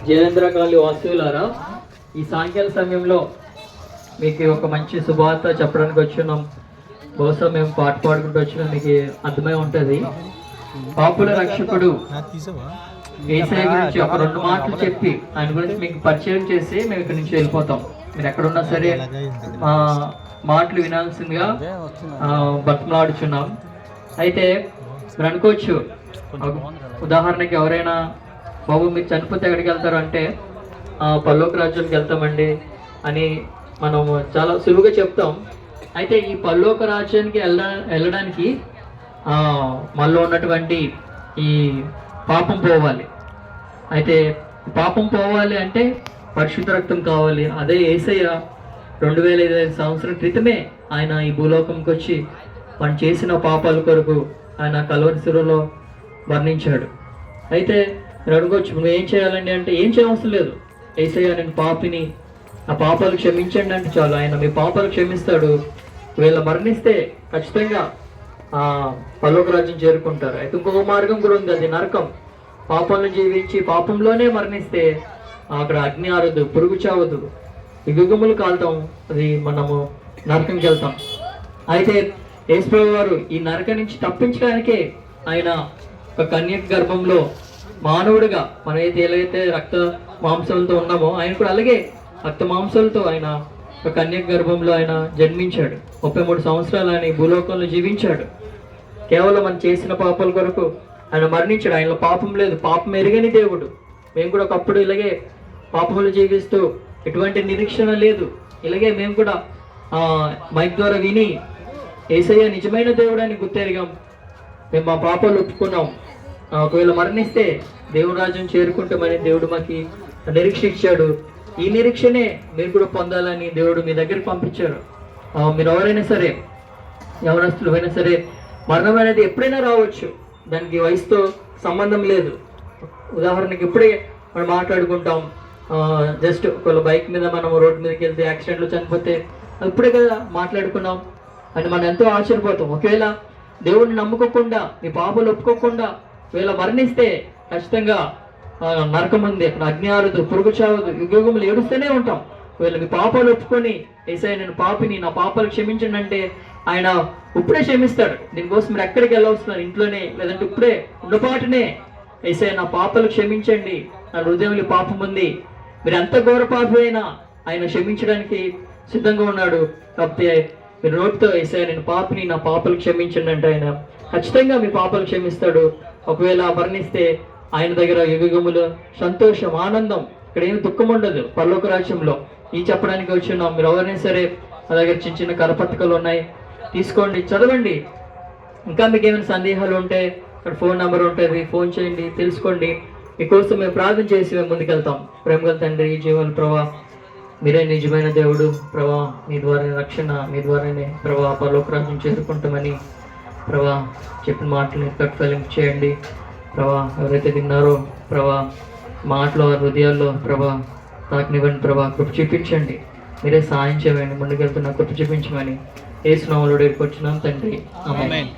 Jayendra colony వాస్తువులారా, ఈ సాయంకాల సమయంలో మీకు ఒక మంచి శుభవార్త చెప్పడానికి వచ్చున్నాం. బహుశా మేము పాట పాడుకుంటూ వచ్చినా మీకు అర్థమై ఉంటుంది. పాపుల రక్షకుడు యేసయ్య గురించి ఒక 2 మాటలు చెప్పి ఆయన గురించి మీకు పరిచయం చేసి మేము ఇక్కడి నుంచి వెళ్ళిపోతాం. మీరు ఎక్కడున్నా సరే మాటలు వినాల్సిందిగా బతిమలాడుచున్నాం. అయితే మీరు అనుకోవచ్చు, ఉదాహరణకి ఎవరైనా బాబు మీరు చనిపోతే ఎక్కడికి వెళ్తారు అంటే పరలోక రాజ్యానికి వెళ్తామండి అని మనం చాలా సులువుగా చెప్తాం. అయితే ఈ పరలోక రాజ్యానికి వెళ్ళడానికి మనలో ఉన్నటువంటి ఈ పాపం పోవాలి. అయితే పాపం పోవాలి అంటే పరిశుద్ధ రక్తం కావాలి. అదే యేసయ్య 2005 సంవత్సరం క్రితమే ఆయన ఈ భూలోకంకి వచ్చి మనం చేసిన పాపాల కొరకు ఆయన కల్వరి శిలువలో మరణించాడు. అయితే మీరు అనుకోవచ్చు, నువ్వు ఏం చేయాలండి అంటే ఏం చేయవలసిన లేదు. యేసయ్య నేను పాపిని, ఆ పాపాలు క్షమించండి అంటే చాలు, ఆయన మీ పాపాలు క్షమిస్తాడు. వీళ్ళ మరణిస్తే ఖచ్చితంగా పరలోక రాజ్యం చేరుకుంటారు. అయితే ఇంకొక మార్గం కూడా ఉంది, అది నరకం. పాపంలో జీవించి పాపంలోనే మరణిస్తే అక్కడ అగ్ని ఆరదు, పురుగు చావదు, యుగములు కాలుతాం, అది మనము నరకంకి వెళ్తాం. అయితే యేసుప్రభువు వారు ఈ నరకం నుంచి తప్పించడానికే ఆయన ఒక కన్యక గర్భంలో మానవుడిగా మనమైతే ఎలాగైతే రక్త మాంసాలతో ఉన్నామో ఆయన కూడా అలాగే రక్త మాంసాలతో ఆయన ఒక కన్యక గర్భంలో ఆయన జన్మించాడు. 33 సంవత్సరాలు ఆయన ఈ భూలోకంలో జీవించాడు. కేవలం మనం చేసిన పాపాల కొరకు ఆయన మరణించాడు. ఆయనలో పాపం లేదు, పాపం ఎరుగని దేవుడు. మేము కూడా ఒకప్పుడు ఇలాగే పాపములు జీవిస్తూ ఎటువంటి నిరీక్షణ లేదు, ఇలాగే మేము కూడా మైక్ ద్వారా విని యేసయ్య నిజమైన దేవుడు అని గుర్తెరిగాం. మేము మా పాపాలు ఒప్పుకున్నాం. ఒకవేళ మరణిస్తే దేవుని రాజ్యం చేరుకుంటామని దేవుడు మాకు నిరీక్ష ఇచ్చాడు. ఈ నిరీక్షనే మీరు కూడా పొందాలని దేవుడు మీ దగ్గరికి పంపించారు. మీరు ఎవరైనా సరే, యవనస్తులు అయినా సరే, మరణం అనేది ఎప్పుడైనా రావచ్చు. దానికి వయసుతో సంబంధం లేదు. ఉదాహరణకి ఇప్పుడే మనం మాట్లాడుకుంటాం, జస్ట్ ఒకవేళ బైక్ మీద మనం రోడ్డు మీదకి వెళ్తే యాక్సిడెంట్లో చనిపోతే ఇప్పుడే కదా మాట్లాడుకున్నాం అని మనం ఎంతో ఆశ్చర్యపోతాం. ఒకవేళ దేవుడిని నమ్ముకోకుండా, మీ పాపలు ఒప్పుకోకుండా వీళ్ళ మరణిస్తే ఖచ్చితంగా నరకం ఉంది, అక్కడ అగ్ని ఆరదు, పురుగు చావదు, యుగములు ఏడుస్తూనే ఉంటాం. వీళ్ళు మీ పాపాలు ఒప్పుకొని యేసయ్య నేను పాపిని, నా పాపాలు క్షమించండి అంటే ఆయన ఇప్పుడే క్షమిస్తాడు. దీనికోసం మీరు ఎక్కడికి వెళ్ళవస్తున్నారు, ఇంట్లోనే లేదంటే ఇప్పుడే ఉండపాటునే యేసయ్య నా పాపాలు క్షమించండి, నా హృదయంలో పాపం ఉంది, మీరు ఎంత ఘోర పాపి అయినా ఆయన క్షమించడానికి సిద్ధంగా ఉన్నాడు. కాకపోతే మీరు నోటితో యేసయ్య నేను పాపిని, నా పాపాలు క్షమించండి అంటే ఆయన ఖచ్చితంగా మీ పాపాలు క్షమిస్తాడు. ఒకవేళ మరణిస్తే ఆయన దగ్గర యుగములు సంతోషం, ఆనందం, ఇక్కడ ఏమి దుఃఖం ఉండదు పరలోక రాజ్యంలో. ఈ చెప్పడానికి వచ్చున్నాం. మీరు ఎవరైనా సరే మా దగ్గర చిన్న చిన్న కరపత్రికలు ఉన్నాయి, తీసుకోండి, చదవండి. ఇంకా మీకు ఏమైనా సందేహాలు ఉంటే ఇక్కడ ఫోన్ నెంబర్ ఉంటుంది, ఫోన్ చేయండి, తెలుసుకోండి. మీకోసం మేము ప్రార్థన చేసి మేము ముందుకెళ్తాం. ప్రేమగల తండ్రి, జీవాల ప్రభా, మీరే నిజమైన దేవుడు ప్రభా, మీ ద్వారానే రక్షణ, మీ ద్వారానే ప్రభా పరలోక రాజ్యం చేరుకుంటామని ప్రభా చెప్పిన మాటలు ఫలింపు చేయండి ప్రభా. ఎవరైతే విన్నారో ప్రభా మాటలో హృదయాల్లో ప్రభా తాకినివ్వండి ప్రభా, కృప చూపించండి, మీరే సాయం చేయండి, ముందుకెళ్తున్న కృప చూపించమని యేసు నామములో వేడుకొచ్చున్నాం తండ్రి, ఆమేన్.